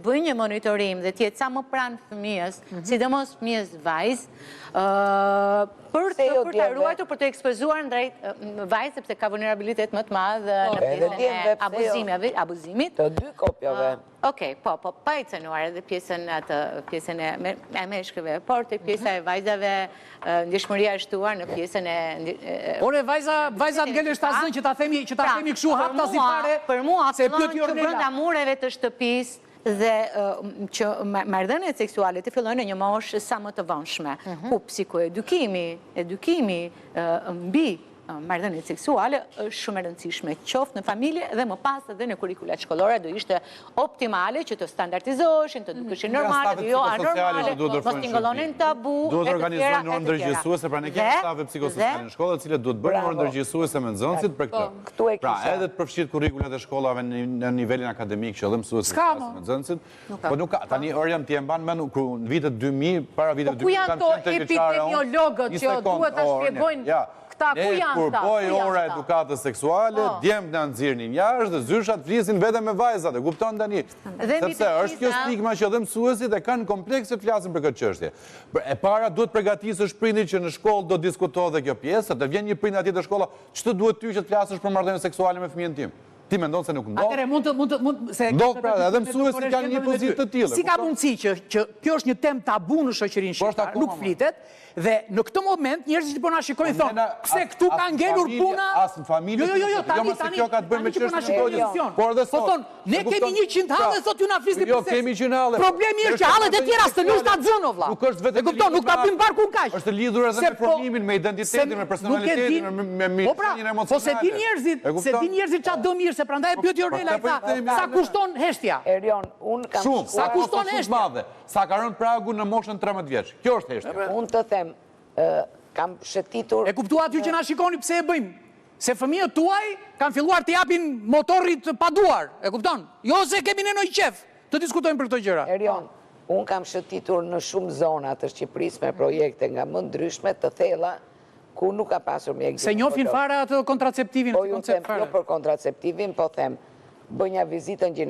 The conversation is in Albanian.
bëjë një monitorim dhe t'jetë sa më pranë fëmijës, sidomos fëmijës vajzë, për të ruajtur, për të ekspozuar ndrejt vajzë, sepse ka vulnerabilitet më të madhe në pjesën e abuzimit. Të dy kopjave. Okej, po, pa i cënuar edhe pjesën e meshkëve, por të pjesa e vajzave, ndjeshmëria e shtuar në pjesën e... Ore, vajzat ngelesh ta zënë që ta themi këshu hap ta zifare, për mua, që brenda mureve të shtëpis dhe që marrëdhëniet seksuale të fillojnë në një moshë sa më të vonshme, ku psikoedukimi mbi marrëdhëniet seksuale është shumë e rëndësishme, qoftë në familje dhe më pas edhe në kurrikulat shkollore do ishte optimale që të standardizoheshin, të dukeshin normale, dhe jo anormale, mos t'ingollonin tabu, duhet organizuar një orë ndërgjegjësuese, pra ne kemi stafë psikosociale në shkolla, të cilët duhet bërë një orë ndërgjegjësuese me nxënësit për këtë. Pra, edhe të përfshirë kurrikulat e shkollave në nivelin akademik që edhe mësuesit me nxënësit, po nuk ka, tani Orian ti e mban mend në vitet 2000, para viteve 2000 kanë qenë epidemiologët që duhet ta shpjegojnë kur boj ora edukatës seksuale, djemt në nxirrnin jashtë dhe zyshat flisin vetëm me vajzat, e kupton tani? Sepse është kjo stigma që edhe mësuesit e kanë kompleks që flasin për këtë çështje. E para duhet përgatisësh prindin që në shkollë do diskutohet dhe kjo pjesë, të vjen një prind atje te shkolla, ç'të duhet ty që të flasësh për marrëdhënie seksuale me fëmijën tim? Ti mendon se nuk ndodh? Atëre mund se ndodh, pra, edhe mësuesit kanë një pozitë të tillë. Si ka mundësi që kjo është një temë tabu në shoqërinë shqiptare, nuk flitet, dhe në këtë moment njerëzit po na shikojnë thonë, pse këtu ka ngelur puna? As në familje, jo se kjo ka të bëjë me çështjen e kodit. Por edhe sot, ne kemi 100 halle, sot ju na flisni Jo, kemi 100 halle. Problemi është që hallet e tjera s'të lush ta xhon o vlla. Nuk është vetëm nuk ta bim barkun kaq. Është lidhur edhe me formimin, me identitetin, me personalitetin, me mirësinë emocionale. Po se di njerëzit çfarë do mirë, se prandaj e pyet Jornela sa kushton heshtja. Erion, unë kam shumë, sa kushton heshtja? Sa ka rënë pragu në moshën 13 vjeç. Kjo është heshtja. Unë të them, kam shëtitur... E kuptuat ju që na shikoni pse e bëjmë? Se fëmijët tuaj kanë filluar të japin motorit pa duar, e kupton? Jo se kemi ne ndonjë qef të diskutojmë për këto gjëra. Erion, unë kam shëtitur në shumë zona të Shqipërisë me projekte nga më ndryshme të thella, ku nuk ka pasur mjekësi. Se njohin fare atë kontraceptivin? Po ju them, jo për kontraceptivin, po them, bëj një vizitën